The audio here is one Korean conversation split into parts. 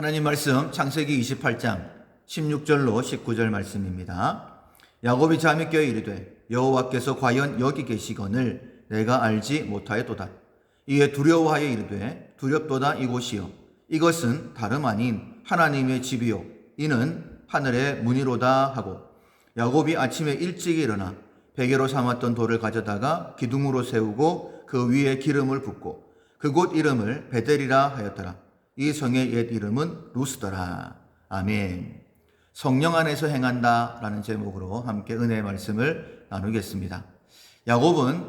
하나님 말씀 창세기 28장 16절로 19절 말씀입니다. 야곱이 잠이 깨어 이르되 여호와께서 과연 여기 계시거늘 내가 알지 못하였도다. 이에 두려워하여 이르되 두렵도다 이곳이요 이것은 다름 아닌 하나님의 집이요 이는 하늘의 문이로다 하고 야곱이 아침에 일찍 일어나 베개로 삼았던 돌을 가져다가 기둥으로 세우고 그 위에 기름을 붓고 그곳 이름을 베델이라 하였더라. 이 성의 옛 이름은 루스더라. 아멘. 성령 안에서 행한다 라는 제목으로 함께 은혜의 말씀을 나누겠습니다. 야곱은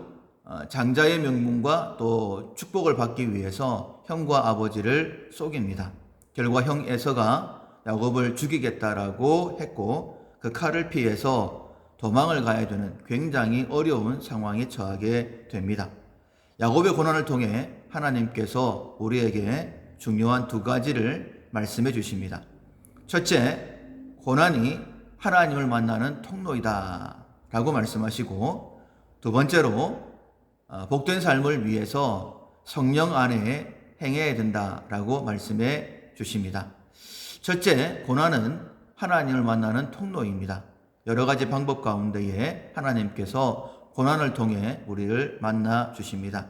장자의 명분과 또 축복을 받기 위해서 형과 아버지를 속입니다. 결과 형 에서가 야곱을 죽이겠다라고 했고 그 칼을 피해서 도망을 가야 되는 굉장히 어려운 상황에 처하게 됩니다. 야곱의 고난을 통해 하나님께서 우리에게 중요한 두 가지를 말씀해 주십니다. 첫째, 고난이 하나님을 만나는 통로이다 라고 말씀하시고, 두 번째로 복된 삶을 위해서 성령 안에 행해야 된다라고 말씀해 주십니다. 첫째, 고난은 하나님을 만나는 통로입니다. 여러 가지 방법 가운데에 하나님께서 고난을 통해 우리를 만나 주십니다.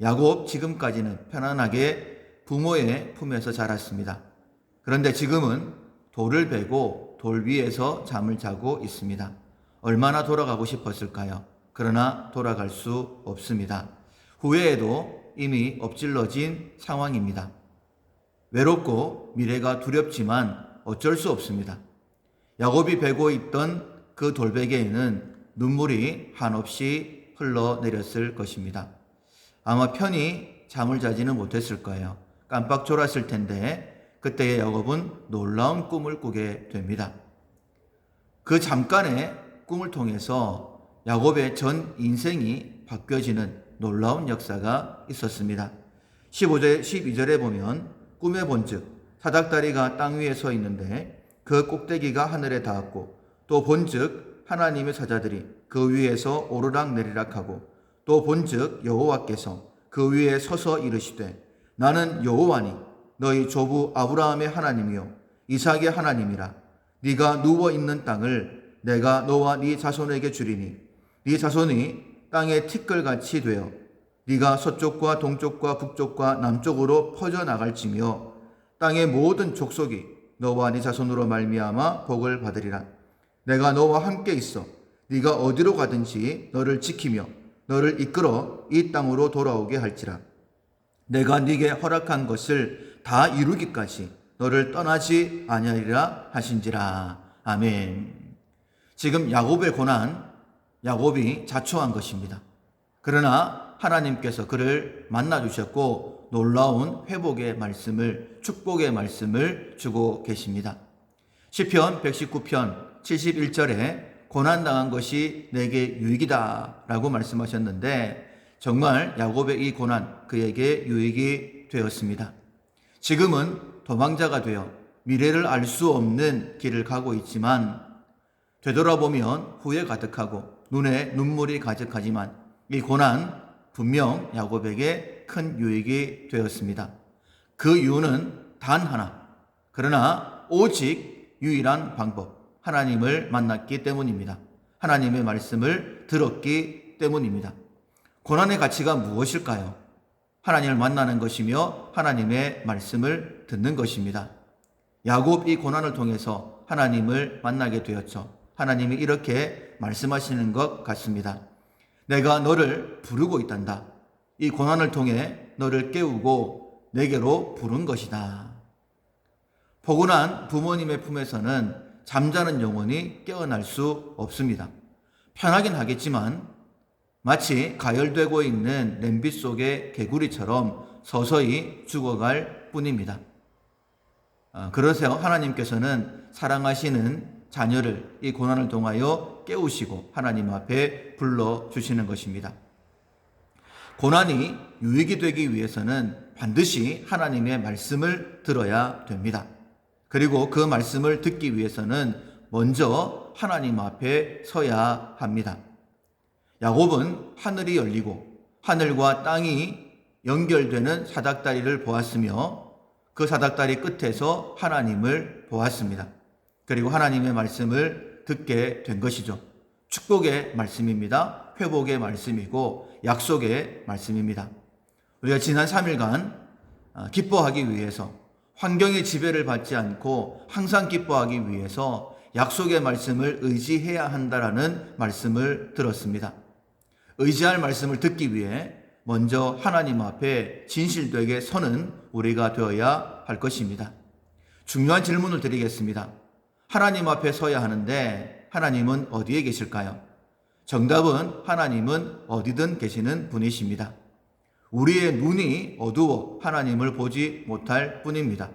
야곱 지금까지는 편안하게 부모의 품에서 자랐습니다. 그런데 지금은 돌을 베고 돌 위에서 잠을 자고 있습니다. 얼마나 돌아가고 싶었을까요? 그러나 돌아갈 수 없습니다. 후회에도 이미 엎질러진 상황입니다. 외롭고 미래가 두렵지만 어쩔 수 없습니다. 야곱이 베고 있던 그 돌베개에는 눈물이 한없이 흘러내렸을 것입니다. 아마 편히 잠을 자지는 못했을 거예요. 깜빡 졸았을 텐데 그때의 야곱은 놀라운 꿈을 꾸게 됩니다. 그 잠깐의 꿈을 통해서 야곱의 전 인생이 바뀌어지는 놀라운 역사가 있었습니다. 12절에 보면 꿈에 본즉 사닥다리가 땅 위에 서 있는데 그 꼭대기가 하늘에 닿았고 또 본즉 하나님의 사자들이 그 위에서 오르락 내리락 하고 또 본즉 여호와께서 그 위에 서서 이르시되 나는 여호와니 너희 조부 아브라함의 하나님이요 이삭의 하나님이라. 네가 누워 있는 땅을 내가 너와 네 자손에게 주리니 네 자손이 땅의 티끌같이 되어 네가 서쪽과 동쪽과 북쪽과 남쪽으로 퍼져 나갈지며 땅의 모든 족속이 너와 네 자손으로 말미암아 복을 받으리라. 내가 너와 함께 있어 네가 어디로 가든지 너를 지키며 너를 이끌어 이 땅으로 돌아오게 할지라. 내가 네게 허락한 것을 다 이루기까지 너를 떠나지 아니하리라 하신지라. 아멘. 지금 야곱의 고난, 야곱이 자초한 것입니다. 그러나 하나님께서 그를 만나 주셨고 놀라운 회복의 말씀을, 축복의 말씀을 주고 계십니다. 시편 119편 71절에 고난당한 것이 내게 유익이다 라고 말씀하셨는데 정말 야곱의 이 고난 그에게 유익이 되었습니다. 지금은 도망자가 되어 미래를 알 수 없는 길을 가고 있지만 되돌아보면 후회 가득하고 눈에 눈물이 가득하지만 이 고난 분명 야곱에게 큰 유익이 되었습니다. 그 이유는 단 하나, 그러나 오직 유일한 방법, 하나님을 만났기 때문입니다. 하나님의 말씀을 들었기 때문입니다. 고난의 가치가 무엇일까요? 하나님을 만나는 것이며 하나님의 말씀을 듣는 것입니다. 야곱 이 고난을 통해서 하나님을 만나게 되었죠. 하나님이 이렇게 말씀하시는 것 같습니다. 내가 너를 부르고 있단다. 이 고난을 통해 너를 깨우고 내게로 부른 것이다. 포근한 부모님의 품에서는 잠자는 영혼이 깨어날 수 없습니다. 편하긴 하겠지만 마치 가열되고 있는 냄비 속의 개구리처럼 서서히 죽어갈 뿐입니다. 그러세요. 하나님께서는 사랑하시는 자녀를 이 고난을 통하여 깨우시고 하나님 앞에 불러주시는 것입니다. 고난이 유익이 되기 위해서는 반드시 하나님의 말씀을 들어야 됩니다. 그리고 그 말씀을 듣기 위해서는 먼저 하나님 앞에 서야 합니다. 야곱은 하늘이 열리고 하늘과 땅이 연결되는 사닥다리를 보았으며 그 사닥다리 끝에서 하나님을 보았습니다. 그리고 하나님의 말씀을 듣게 된 것이죠. 축복의 말씀입니다. 회복의 말씀이고 약속의 말씀입니다. 우리가 지난 3일간 기뻐하기 위해서, 환경의 지배를 받지 않고 항상 기뻐하기 위해서 약속의 말씀을 의지해야 한다라는 말씀을 들었습니다. 의지할 말씀을 듣기 위해 먼저 하나님 앞에 진실되게 서는 우리가 되어야 할 것입니다. 중요한 질문을 드리겠습니다. 하나님 앞에 서야 하는데 하나님은 어디에 계실까요? 정답은 하나님은 어디든 계시는 분이십니다. 우리의 눈이 어두워 하나님을 보지 못할 뿐입니다.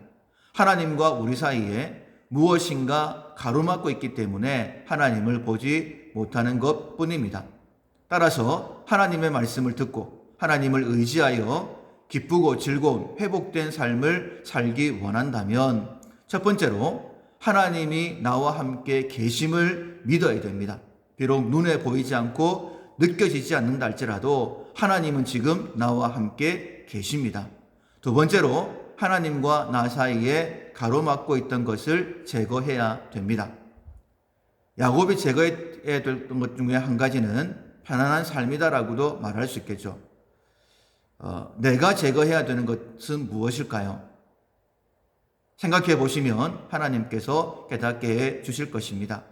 하나님과 우리 사이에 무엇인가 가로막고 있기 때문에 하나님을 보지 못하는 것 뿐입니다. 따라서 하나님의 말씀을 듣고 하나님을 의지하여 기쁘고 즐거운 회복된 삶을 살기 원한다면 첫 번째로 하나님이 나와 함께 계심을 믿어야 됩니다. 비록 눈에 보이지 않고 느껴지지 않는다 할지라도 하나님은 지금 나와 함께 계십니다. 두 번째로 하나님과 나 사이에 가로막고 있던 것을 제거해야 됩니다. 야곱이 제거해야 됐던 것 중에 한 가지는 편안한 삶이다라고도 말할 수 있겠죠. 내가 제거해야 되는 것은 무엇일까요? 생각해 보시면 하나님께서 깨닫게 해 주실 것입니다.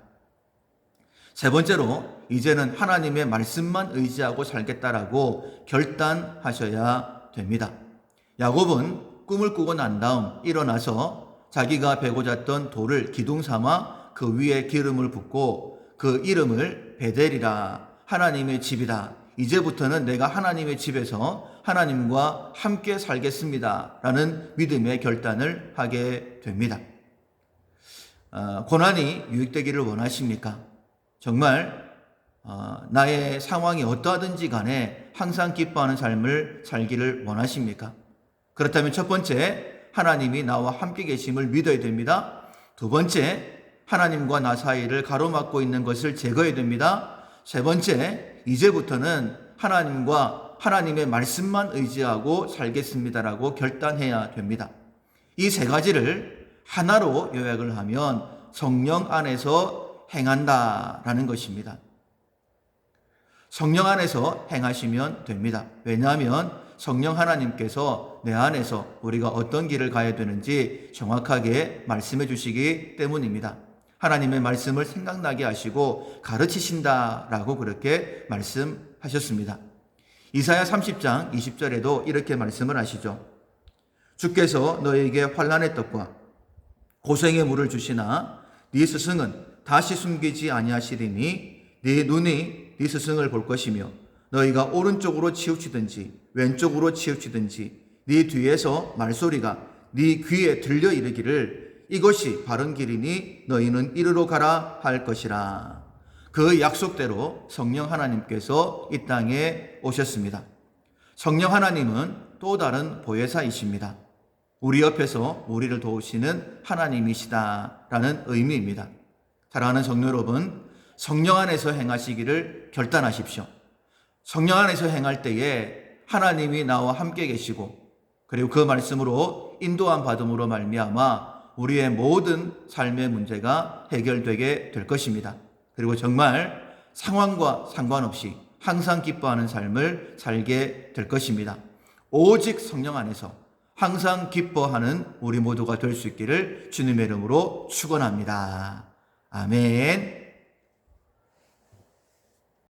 세 번째로 이제는 하나님의 말씀만 의지하고 살겠다라고 결단하셔야 됩니다. 야곱은 꿈을 꾸고 난 다음 일어나서 자기가 베고 잤던 돌을 기둥 삼아 그 위에 기름을 붓고 그 이름을 베델이라, 하나님의 집이다. 이제부터는 내가 하나님의 집에서 하나님과 함께 살겠습니다. 라는 믿음의 결단을 하게 됩니다. 고난이 유익되기를 원하십니까? 정말 나의 상황이 어떠하든지 간에 항상 기뻐하는 삶을 살기를 원하십니까? 그렇다면 첫 번째, 하나님이 나와 함께 계심을 믿어야 됩니다. 두 번째, 하나님과 나 사이를 가로막고 있는 것을 제거해야 됩니다. 세 번째, 이제부터는 하나님과 하나님의 말씀만 의지하고 살겠습니다라고 결단해야 됩니다. 이 세 가지를 하나로 요약을 하면 성령 안에서 행한다라는 것입니다. 성령 안에서 행하시면 됩니다. 왜냐하면 성령 하나님께서 내 안에서 우리가 어떤 길을 가야 되는지 정확하게 말씀해 주시기 때문입니다. 하나님의 말씀을 생각나게 하시고 가르치신다라고 그렇게 말씀하셨습니다. 이사야 30장 20절에도 이렇게 말씀을 하시죠. 주께서 너에게 환난의 떡과 고생의 물을 주시나 네 스승은 다시 숨기지 아니하시리니 네 눈이 네 스승을 볼 것이며 너희가 오른쪽으로 치우치든지 왼쪽으로 치우치든지 네 뒤에서 말소리가 네 귀에 들려 이르기를 이것이 바른 길이니 너희는 이리로 가라 할 것이라. 그 약속대로 성령 하나님께서 이 땅에 오셨습니다. 성령 하나님은 또 다른 보혜사이십니다. 우리 옆에서 우리를 도우시는 하나님이시다라는 의미입니다. 사랑하는 성도 여러분, 성령 안에서 행하시기를 결단하십시오. 성령 안에서 행할 때에 하나님이 나와 함께 계시고 그리고 그 말씀으로 인도함 받음으로 말미암아 우리의 모든 삶의 문제가 해결되게 될 것입니다. 그리고 정말 상황과 상관없이 항상 기뻐하는 삶을 살게 될 것입니다. 오직 성령 안에서 항상 기뻐하는 우리 모두가 될 수 있기를 주님의 이름으로 축원합니다. 아멘.